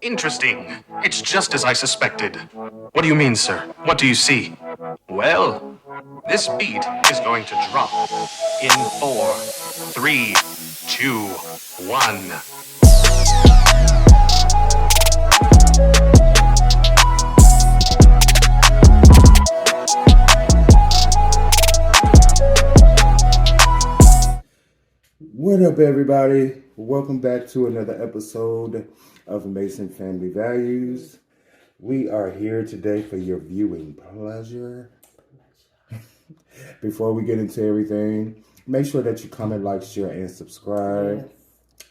Interesting. It's just as I suspected. What do you mean, sir? What do you see? Well, this beat is going to drop in 4, 3, 2, 1. What up, everybody? Welcome back to another episode of Mason Family Values. We are here today for your viewing pleasure. Before we get into everything, make sure that you comment, like, share, and subscribe. Yes.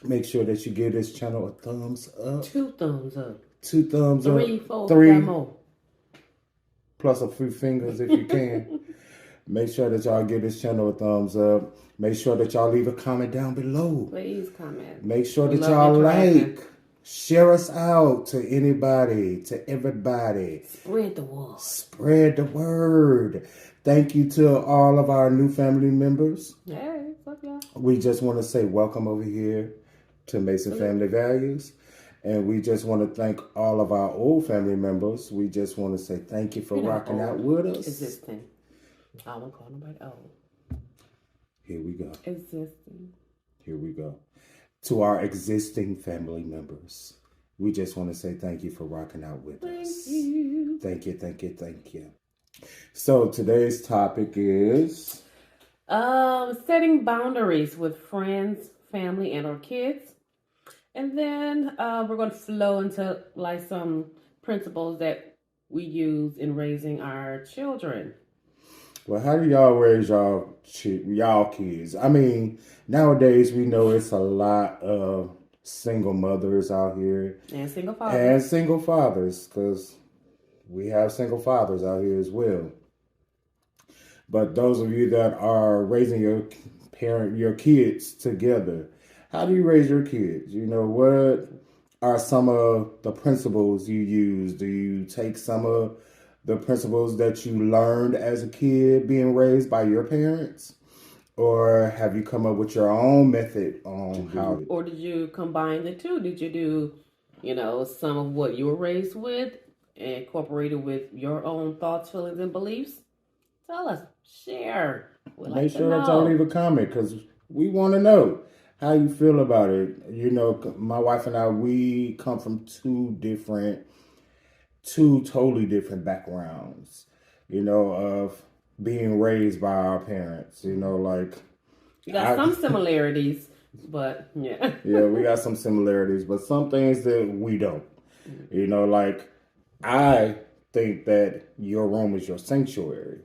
Make sure that you give this channel a thumbs up. 2 thumbs up. 2 thumbs 3, up. 4, 3 5 more. plus a few fingers if you can. Make sure that y'all give this channel a thumbs up. Make sure that y'all leave a comment down below. Please comment. Make sure We that love y'all interacting. share us out to anybody, to everybody. Spread the word. Spread the word. Thank you to all of our new family members. Hey, fuck y'all. We just want to say welcome over here to Mason Family Values. And we just want to thank all of our old family members. We just want to say thank you for rocking out with us. Existing. I won't call nobody old. Here we go. Existing. Here we go. To our existing family members, we just want to say thank you for rocking out with us. Thank you. Thank you, thank you, thank you. So today's topic is Setting boundaries with friends, family, and our kids. And then we're going to flow into like some principles that we use in raising our children. well, how do y'all raise y'all kids? I mean, nowadays we know it's a lot of single mothers out here And single fathers. and single fathers, because we have single fathers out here as well. But those of you that are raising your kids together, how do you raise your kids? You know, what are some of the principles you use? Do you take some of the principles that you learned as a kid being raised by your parents? Or have you come up with your own method on how? Or did you combine the two? Did you do, some of what you were raised with and incorporate it with your own thoughts, feelings, and beliefs? Tell us. Share. We'd like Make to sure that y'all know. leave a comment because we want to know how you feel about it. You know, my wife and I, we come from two totally different backgrounds, you know, of being raised by our parents, you know, like. You got some similarities, but yeah. Yeah, we got some similarities, but some things that we don't. You know, like, I think that your room is your sanctuary.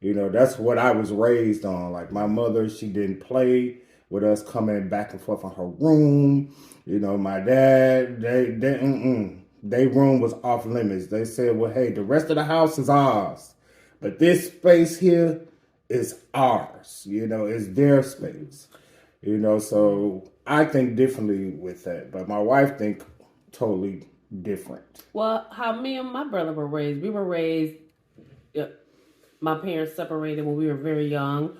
You know, that's what I was raised on. Like, my mother, she didn't play with us coming back and forth in her room. You know, my dad, they room was off limits. They said, well, hey, the rest of the house is ours. But this space here is ours. You know, it's their space. You know, so I think differently with that. But my wife think totally different. Well, how me and my brother were raised. We were raised, my parents separated when we were very young.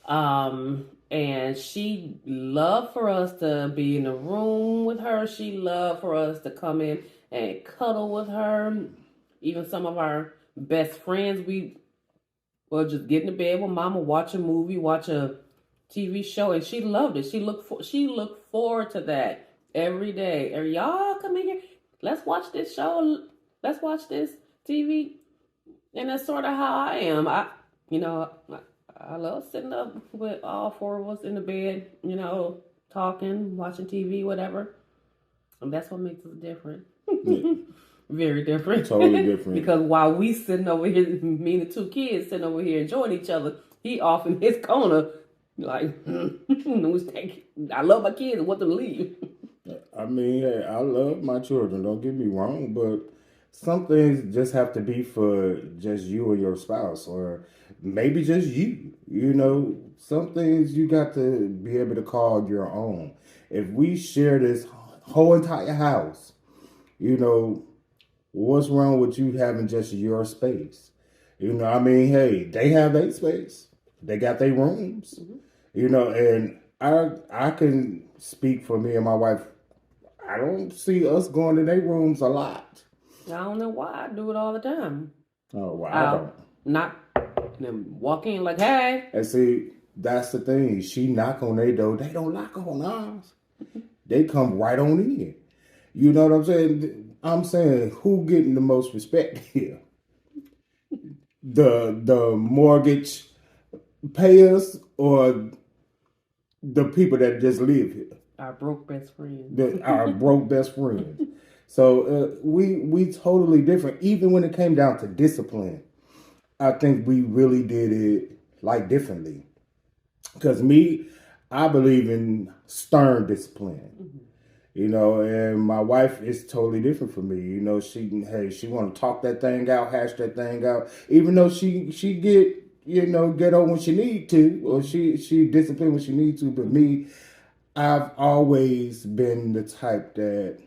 And she loved for us to be in the room with her. She loved for us to come in and cuddle with her. Even some of our best friends, we will just get in the bed with mama, watch a movie, watch a TV show, and she loved it. She looked forward to that every day. Y'all come in here. Let's watch this show. Let's watch this TV. And that's sort of how I am. I love sitting up with all 4 of us in the bed, talking, watching TV, whatever. And that's what makes us different. Yeah. Very different. Totally different. Because while we sitting over here, me and the 2 kids sitting over here enjoying each other, he off in his corner, like, I love my kids and want them to leave. I mean, hey, I love my children, don't get me wrong, but some things just have to be for just you or your spouse, or maybe just you. You know, some things you got to be able to call your own. If we share this whole entire house, you know, what's wrong with you having just your space? You know, I mean, hey, they have their space. They got their rooms. You know, and I can speak for me and my wife. I don't see us going to their rooms a lot. I don't know why. I do it all the time. Oh, well, I I'll don't. not them walk in like, hey. And see, that's the thing. She knock on their door. They don't knock on ours. They come right on in. You know what I'm saying? I'm saying, who getting the most respect here? The mortgage payers or the people that just live here? Our broke best friend. Our broke best friends. So we totally different. Even when it came down to discipline, I think we really did it like differently. Because I believe in stern discipline. Mm-hmm. You know, and my wife is totally different from me. You know, she want to talk that thing out, hash that thing out. Even though she get on when she need to, or she discipline when she need to. But me, I've always been the type that,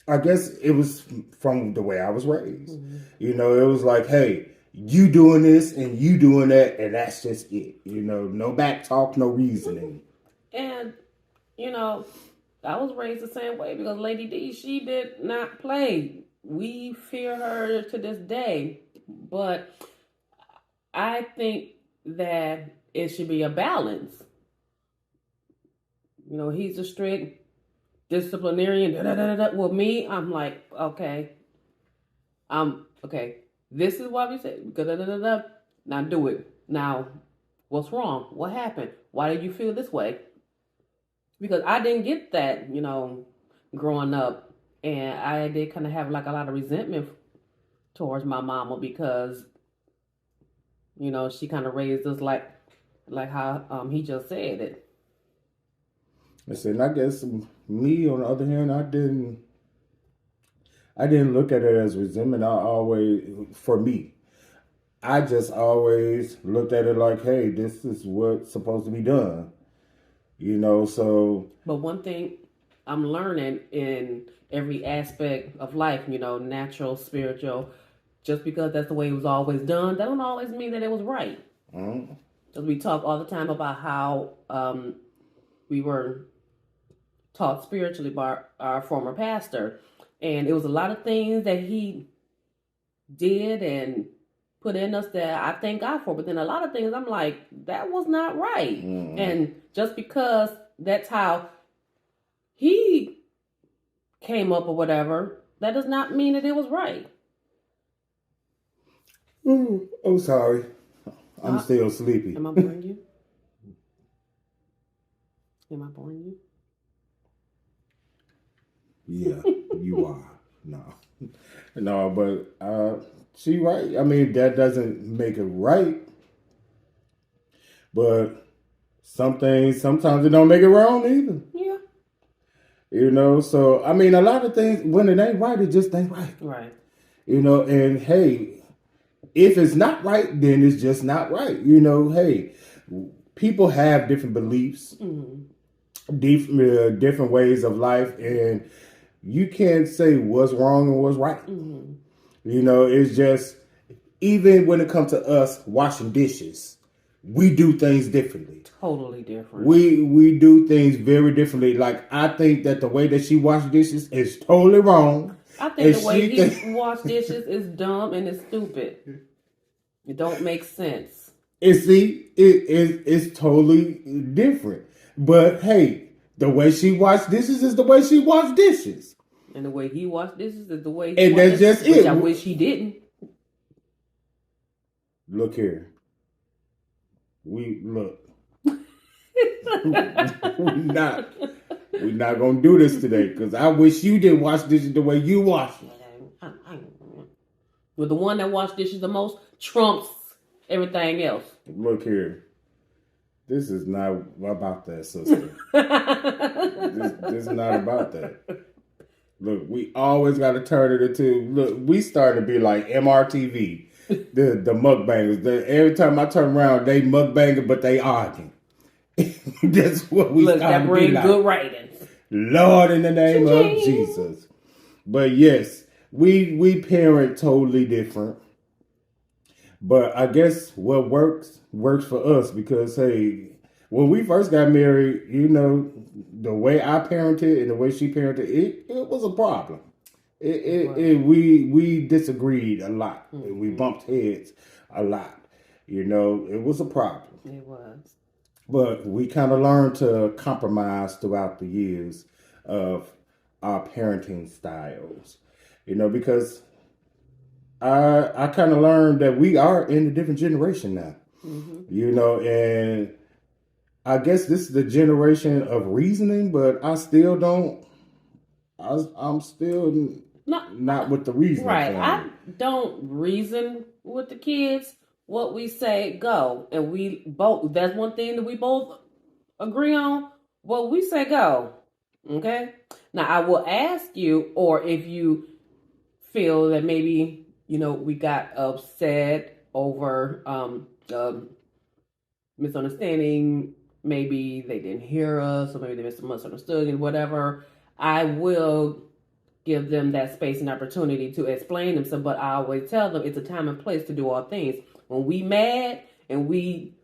I guess it was from the way I was raised. Mm-hmm. You know, it was like, hey, you doing this and you doing that, and that's just it. You know, no back talk, no reasoning. And, you know, I was raised the same way because Lady D, she did not play. We fear her to this day. But I think that it should be a balance. You know, he's a strict disciplinarian. With me, I'm like, okay. Okay. This is why we say, now do it. Now, what's wrong? What happened? Why did you feel this way? Because I didn't get that, you know, growing up. And I did kind of have like a lot of resentment towards my mama because, you know, she kind of raised us like how he just said it. Listen, I guess me, on the other hand, I didn't look at it as resentment. For me, I just always looked at it like, hey, this is what's supposed to be done. You know, so. But one thing I'm learning in every aspect of life, you know, natural, spiritual, just because that's the way it was always done, that don't always mean that it was right. Because we talk all the time about how we were taught spiritually by our former pastor. And it was a lot of things that he did and put in us that I thank God for. But then a lot of things I'm like, that was not right. Mm-hmm. And just because that's how he came up or whatever, that does not mean that it was right. Oh, sorry. I'm still sleepy. Am I boring you? Am I boring you? Yeah, you are. No, but she right. I mean, that doesn't make it right. But some things, sometimes it don't make it wrong either. Yeah. You know, so, I mean, a lot of things, when it ain't right, it just ain't right. Right. You know, and hey, if it's not right, then it's just not right. You know, hey, people have different beliefs, different ways of life, and you can't say what's wrong and what's right. Mm-hmm. You know, it's just, even when it comes to us washing dishes, we do things differently. Totally different. We do things very differently. Like, I think that the way that she washes dishes is totally wrong. I think the way he washes dishes is dumb and it's stupid. It don't make sense. It's totally different. But hey, the way she washed dishes is the way she washed dishes. And the way he washed dishes is the way he and washed that's just dishes, it. Which I wish he didn't. Look here. We're not gonna do this today because I wish you didn't wash dishes the way you wash it. But the one that washed dishes the most trumps everything else. Look here. This is not about that, sister. This is not about that. Look, we always got to turn it into, look, we starting to be like MRTV, the mukbangers. Every time I turn around, they mukbanging, but they arguing. That's what we look, starting that brings like. Good ratings. Lord, in the name of Jesus. But yes, we parent totally different. But I guess what works for us because, hey, when we first got married, you know, the way I parented and the way she parented, it was a problem. We disagreed a lot. Mm-hmm. We bumped heads a lot. You know, it was a problem. It was. But we kind of learned to compromise throughout the years of our parenting styles. You know, because I kind of learned that we are in a different generation now. Mm-hmm. You know, and I guess this is the generation of reasoning, but I still don't. I'm still not with the reasoning. Right. thing. I don't reason with the kids. What we say, go. And we both, that's one thing that we both agree on. What we say, go. Okay? Now, I will ask you, or if you feel that maybe, you know, we got upset over misunderstanding, maybe they didn't hear us, or maybe they misunderstood and whatever, I will give them that space and opportunity to explain themselves. But I always tell them it's a time and place to do all things. When we mad and we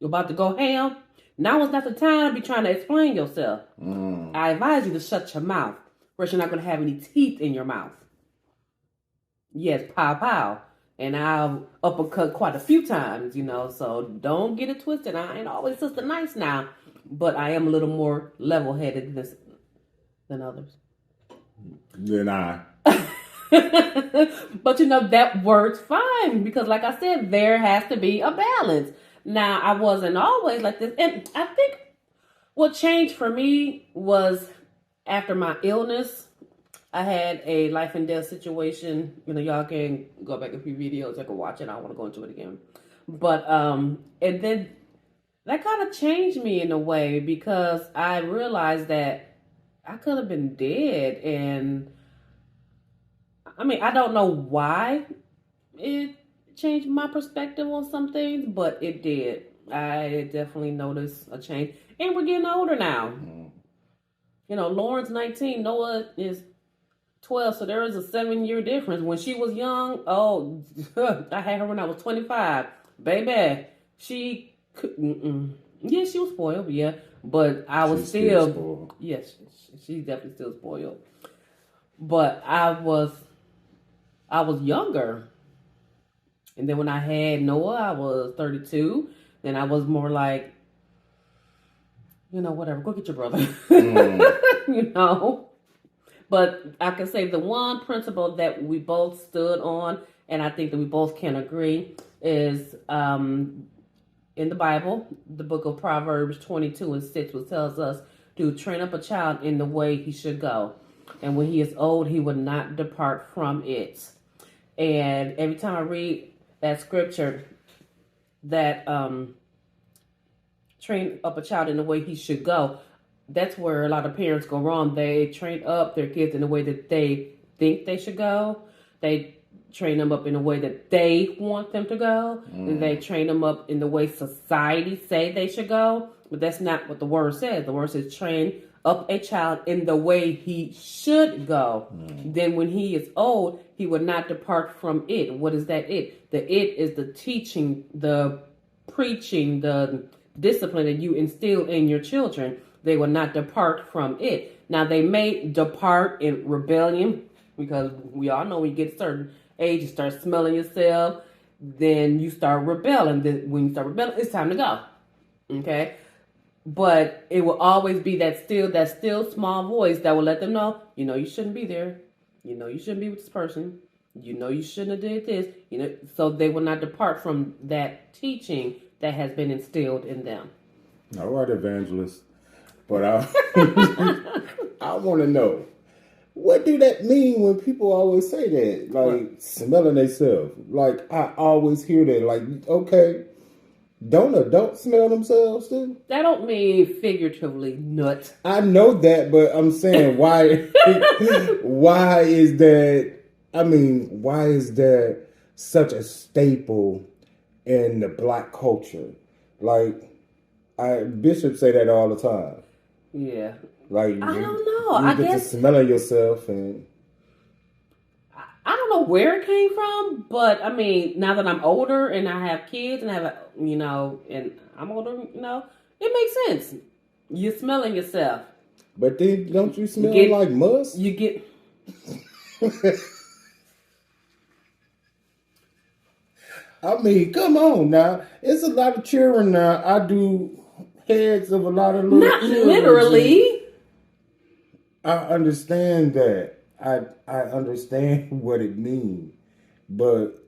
about to go ham, now is not the time to be trying to explain yourself. I advise you to shut your mouth, or you're not going to have any teeth in your mouth. Yes, pow pow. And I'll uppercut quite a few times, you know, so don't get it twisted. I ain't always Sister Nice now, but I am a little more level-headed than others. Than I. But you know, that works fine because like I said, there has to be a balance. Now, I wasn't always like this. And I think what changed for me was after my illness. I had a life and death situation. You know, y'all can go back a few videos. I can watch it. I don't want to go into it again. But, and then that kind of changed me in a way because I realized that I could have been dead. And I mean, I don't know why it changed my perspective on some things, but it did. I definitely noticed a change. And we're getting older now. You know, Lauren's 19. Noah is 12, so there is a 7-year difference. When she was young, I had her when I was 25. Baby, she couldn't. Yeah, she was spoiled, yeah. But I was still spoiled. Yes, she's definitely still spoiled. But I was younger. And then when I had Noah, I was 32. Then I was more like, you know, whatever, go get your brother. You know? But I can say the one principle that we both stood on, and I think that we both can agree, is in the Bible, the book of Proverbs 22:6, which tells us to train up a child in the way he should go. And when he is old, he will not depart from it. And every time I read that scripture, that train up a child in the way he should go, that's where a lot of parents go wrong. They train up their kids in the way that they think they should go. They train them up in a way that they want them to go. And they train them up in the way society say they should go. But that's not what the word says. The word says train up a child in the way he should go. Then when he is old, he will not depart from it. What is that it? The it is the teaching, the preaching, the discipline that you instill in your children. They will not depart from it. Now, they may depart in rebellion, because we all know when you get a certain age, you start smelling yourself, then you start rebelling. Then when you start rebelling, it's time to go. Okay? But it will always be that still small voice that will let them know, you know, you shouldn't be there. You know, you shouldn't be with this person. You know, you shouldn't have did this. You know, so they will not depart from that teaching that has been instilled in them. All right, evangelist. But I want to know, what do that mean when people always say that? Like, smelling themselves. Like, I always hear that. Like, okay, don't adults smell themselves too? That don't mean figuratively nut. I know that, but I'm saying why why is that, I mean, why is that such a staple in the black culture? Like, bishops say that all the time. Yeah. Like, I don't know. You I get guess to smelling yourself, and I don't know where it came from, but I mean, now that I'm older and I have kids and I have, you know, and I'm older, you know, It makes sense. You're smelling yourself. But then don't you smell Get- like musk? You get I mean, come on now. It's a lot of children now. I do heads of a lot of little not children. literally. I understand that. I understand what it means. But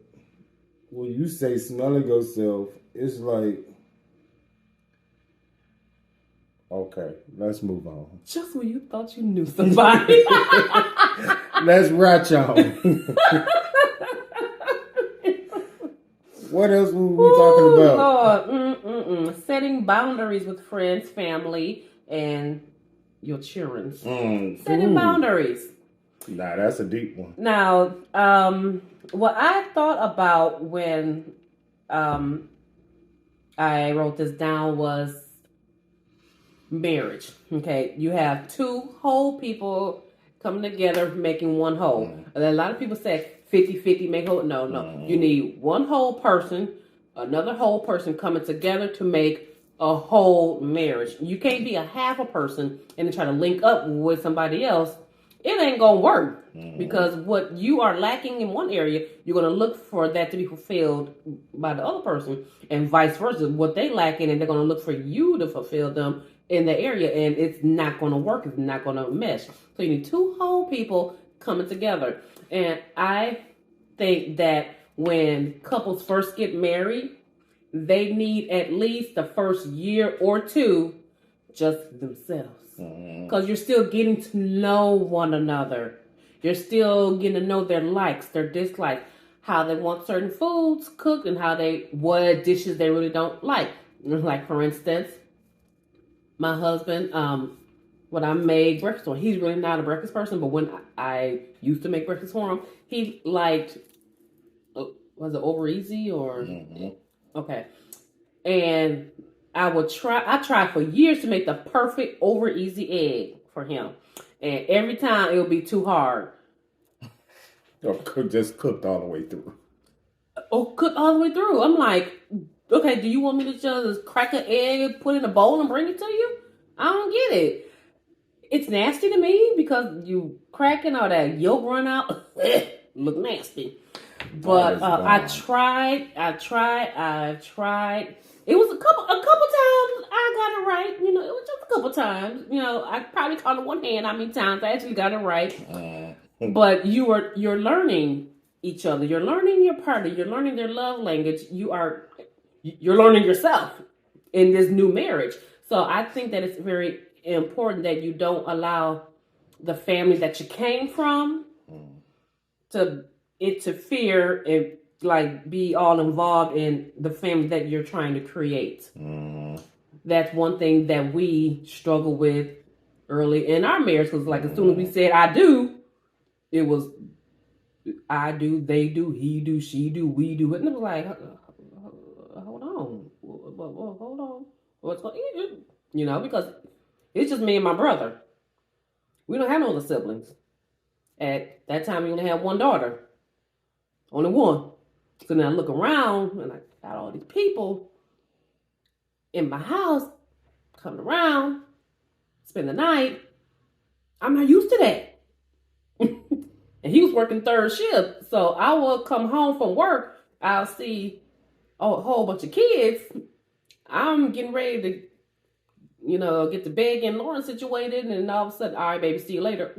when you say smelling yourself, it's like, okay, let's move on. Just when you thought you knew somebody. Let's ratch on. What else were we talking about? Lord. Setting boundaries with friends, family, and your children. Setting Ooh. boundaries. Nah, that's a deep one. Now, what I thought about when I wrote this down was marriage. Okay, you have two whole people coming together making one whole. A lot of people say 50-50 make whole. No. You need one whole person, another whole person coming together to make a whole marriage. You can't be a half a person and then try to link up with somebody else. It ain't gonna work because what you are lacking in one area, you're gonna look for that to be fulfilled by the other person, and vice versa. What they lack in, and they're gonna look for you to fulfill them in the area, and it's not gonna work. It's not gonna mesh. So you need two whole people coming together, and I think that when couples first get married, they need at least the first year or two just themselves. Because you're still getting to know one another. You're still getting to know their likes, their dislikes, how they want certain foods cooked, and what dishes they really don't like. Like, for instance, my husband, when I made breakfast for him, he's really not a breakfast person, but when I used to make breakfast for him, he liked, was it Over Easy or? Okay. And I tried for years to make the perfect Over Easy egg for him. And every time it would be too hard. Or just cooked all the way through. Oh, cooked all the way through. I'm like, okay, do you want me to just crack an egg, put it in a bowl, and bring it to you? I don't get it. It's nasty to me because you cracking all that yolk run out. Look nasty. But I tried. It was a couple times I got it right. You know, it was just a couple times. You know, I probably caught it one hand how many times I actually got it right. But you're learning each other. You're learning your partner. You're learning their love language. You're learning yourself in this new marriage. So I think that it's very important that you don't allow the family that you came from to interfere and like be all involved in the family that you're trying to create. That's one thing that we struggle with early in our marriage, because like as soon as we said I do, it was I do, they do, he do, she do, we do, and it was like hold on, what's going on? You know, because it's just me and my brother. We don't have no other siblings. At that time, we only had one daughter. Only one. So now I look around and I got all these people in my house coming around, spend the night. I'm not used to that. And he was working third shift. So I will come home from work. I'll see a whole bunch of kids. I'm getting ready to, you know, get the bed and Lauren situated. And all of a sudden, all right, baby, see you later.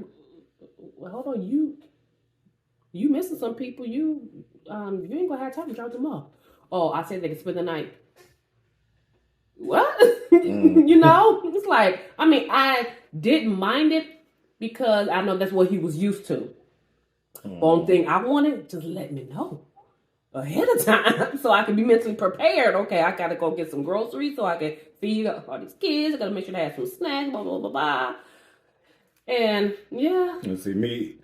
Well, hold on, you missing some people. You ain't gonna have time to drop them off. Oh, I said they could spend the night. What? You know, it's like, I mean, I didn't mind it because I know that's what he was used to. Only thing I wanted, just let me know ahead of time so I can be mentally prepared. Okay, I gotta go get some groceries so I can feed all these kids. I gotta make sure they have some snacks, blah, blah, blah, blah. And yeah. And see,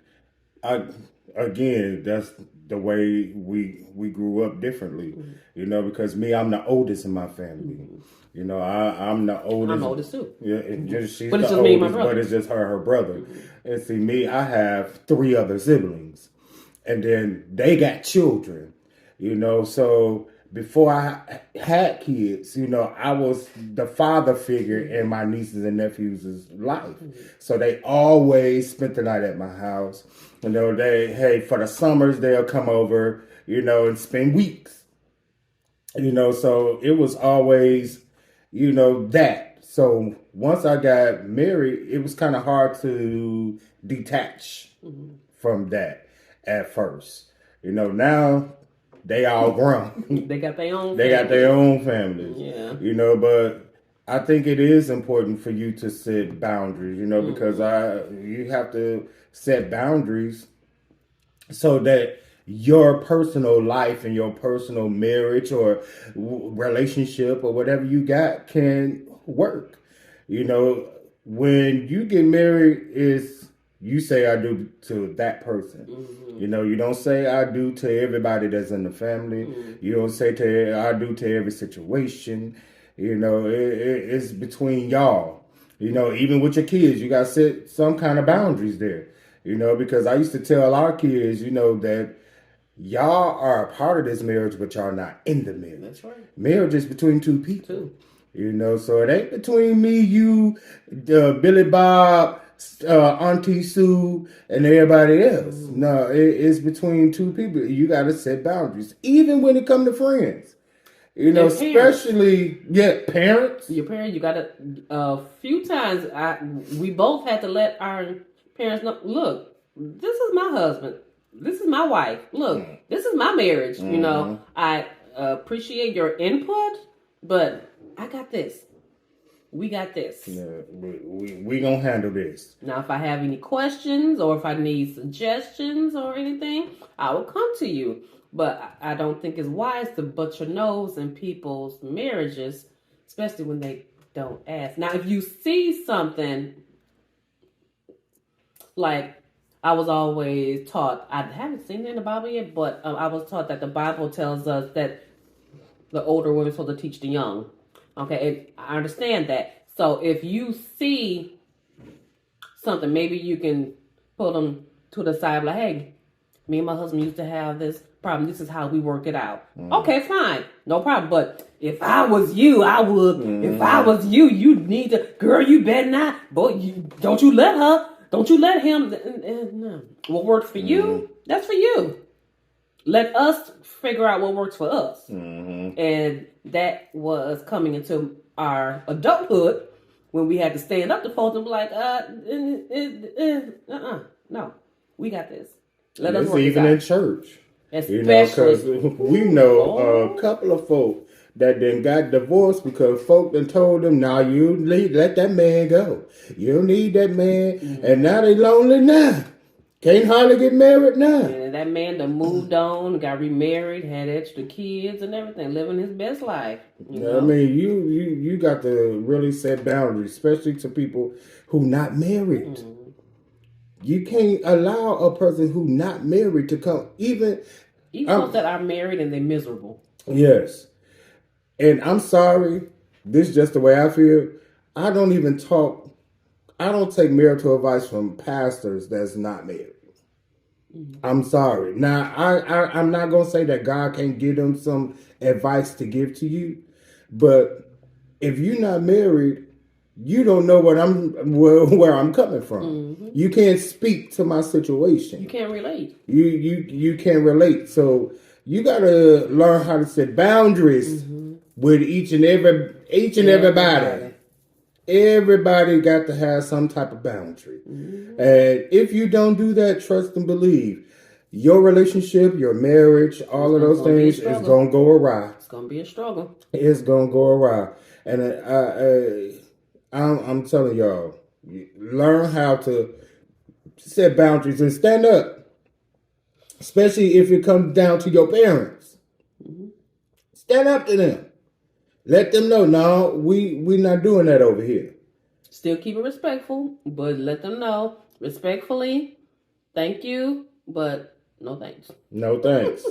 again, that's the way we grew up differently, you know, because I'm the oldest in my family. You know, I'm the oldest. I'm oldest too. Yeah, she's but it's the just me and my oldest, brother. but it's just her brother. And see, I have 3 other siblings, and then they got children, you know. So before I had kids, I was the father figure in my nieces and nephews' life. So they always spent the night at my house. For the summers, they'll come over, and spend weeks. So it was always, that. So once I got married, it was kind of hard to detach from that at first. Now they all grown. They got their own. They got their own families. Yeah. But I think it is important for you to set boundaries. Because you have to set boundaries so that your personal life and your personal marriage or relationship or whatever you got can work. When you get married, you say I do to that person. You don't say I do to everybody that's in the family. You don't say I do to every situation. It's between y'all. Even with your kids, you got to set some kind of boundaries there. Because I used to tell our kids, that y'all are a part of this marriage, but y'all not in the marriage. That's right. Marriage is between two people. So it ain't between me, you, Billy Bob, Auntie Sue, and everybody else. No, it's between two people. You got to set boundaries, even when it comes to friends. Especially parents. Your parents, you got to. A few times, we both had to let our parents know. Look, this is my husband. This is my wife. Look, this is my marriage. I appreciate your input, but I got this. We got this. Yeah, we gonna handle this. Now, if I have any questions or if I need suggestions or anything, I will come to you. But I don't think it's wise to butt your nose in people's marriages, especially when they don't ask. Now, if you see something, like I was always taught, I haven't seen it in the Bible yet, but I was taught that the Bible tells us that the older women are supposed to teach the young. Okay, I understand that. So if you see something, maybe you can put them to the side, like, hey, me and my husband used to have this problem. This is how we work it out. Okay, fine. No problem. But if I was you, I would. If I was you, you need to, girl, you better not. Boy, don't you let her. Don't you let him. No. What works for you, that's for you. Let us figure out what works for us. And that was coming into our adulthood when we had to stand up to folks and be like, no, we got this. Let us work this even out. In church. Especially. Because we know a couple of folk that then got divorced because folk done told them, now you let that man go. You don't need that man. And now they lonely now. Can't hardly get married now. And that man done moved on, got remarried, had extra kids and everything, living his best life. I mean, you got to really set boundaries, especially to people who not married. You can't allow a person who not married to come, even folks that are married and they're miserable. Yes. And I'm sorry, this is just the way I feel. I don't take marital advice from pastors that's not married. I'm sorry. Now, I'm not going to say that God can't give them some advice to give to you. But if you're not married, you don't know where I'm coming from. You can't speak to my situation. You can't relate. You can't relate. So you got to learn how to set boundaries with each and everybody. Everybody got to have some type of boundary. And if you don't do that, trust and believe, your relationship, your marriage, all of those things is going to go awry. It's going to be a struggle. It's going to go awry. And I'm telling y'all, learn how to set boundaries and stand up. Especially if it comes down to your parents. Stand up to them. Let them know, no, we're not doing that over here. Still keep it respectful, but let them know respectfully, thank you, but no thanks. No thanks.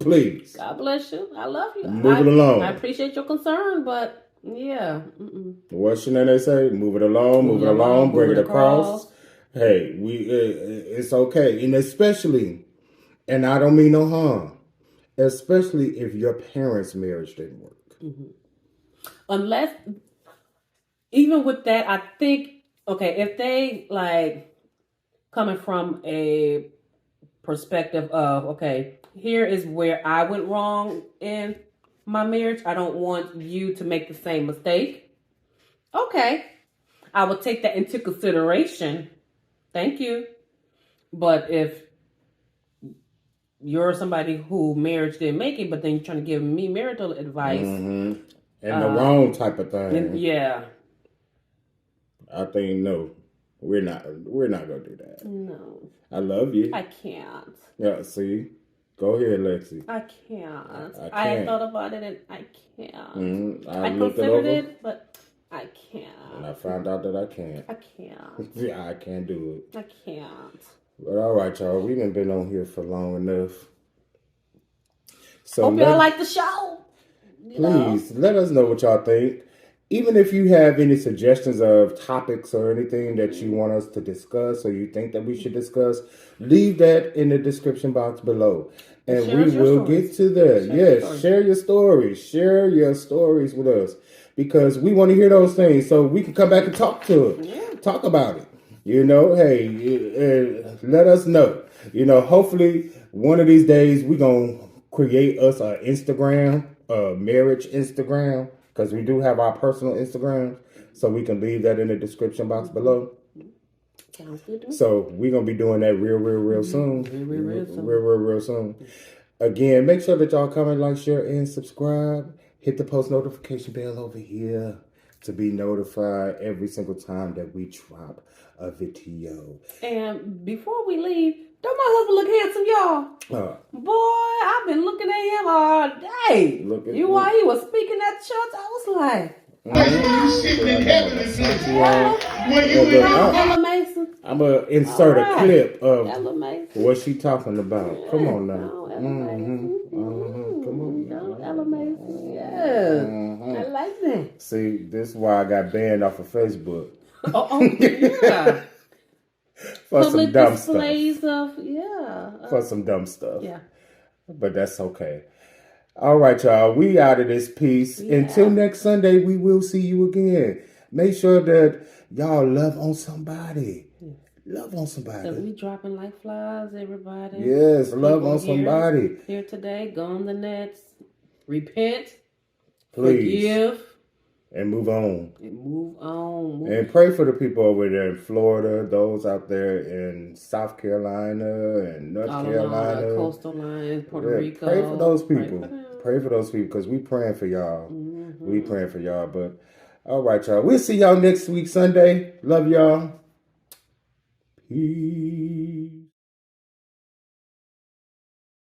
Please. God bless you. I love you. Move it along. I appreciate your concern, but yeah. What's your name they say? Move it along, bring it across. Hey, it's okay. And especially, and I don't mean no harm, especially if your parents' marriage didn't work. Unless, even with that, I think, okay, if they like coming from a perspective of, okay, here is where I went wrong in my marriage. I don't want you to make the same mistake. Okay. I will take that into consideration. Thank you. But if you're somebody who marriage didn't make it, but then you're trying to give me marital advice. And the wrong type of thing. Yeah. I think no. We're not gonna do that. No. I love you. I can't. Yeah, see? Go ahead, Lexi. I can't. I I can't. thought about it and I can't. I I looked it considered over, it, but I and can't. I found out that I can't. I can't. Yeah, I can't do it. I can't. But all right, y'all. We done been on here for long enough. So Hope y'all like the show. please let us know what y'all think. Even if you have any suggestions of topics or anything that you want us to discuss or you think that we should discuss, leave that in the description box below. And Share we your will stories. get to that. Yes, share your stories. Share your stories with us. Because we want to hear those things so we can come back and talk to it. Yeah. Talk about it. You know, hey, let us know. You know, hopefully one of these days we're going to create us an Instagram, a marriage Instagram, because we do have our personal Instagram. So we can leave that in the description box below. Sounds good to me. So we're going to be doing that real soon. Real soon. Again, make sure that y'all comment, like, share, and subscribe. Hit the post notification bell over here to be notified every single time that we drop a video. And before we leave, don't my husband look handsome, y'all? Boy, I've been looking at him all day. Look at While he was speaking at church, I was like, You sitting in heaven and when you in Ella Mason. I'm going to insert a clip of Ella Mason. what she talking about. Come on now. No, Ella Mason. Come on. No, Ella Mason. Yeah. I like that. See, this is why I got banned off of Facebook. Yeah. For Public some dumb displays stuff. of, yeah. For some dumb stuff. Yeah. But that's okay. All right, y'all. We out of this piece. Yeah. Until next Sunday, we will see you again. Make sure that y'all love on somebody. Love on Because somebody. we dropping like flies, everybody. Yes, love People on somebody. Here today, go on the nets, repent, Please. forgive, And move on. and move on. And pray for the people over there in Florida, those out there in South Carolina and North all along Carolina. the coastal lines, Puerto Yeah, Rico. pray for those people. them. Pray for those people because we praying for y'all. Mhm. We praying for y'all. But all right, y'all. We'll see y'all next week, Sunday. Love y'all. Peace.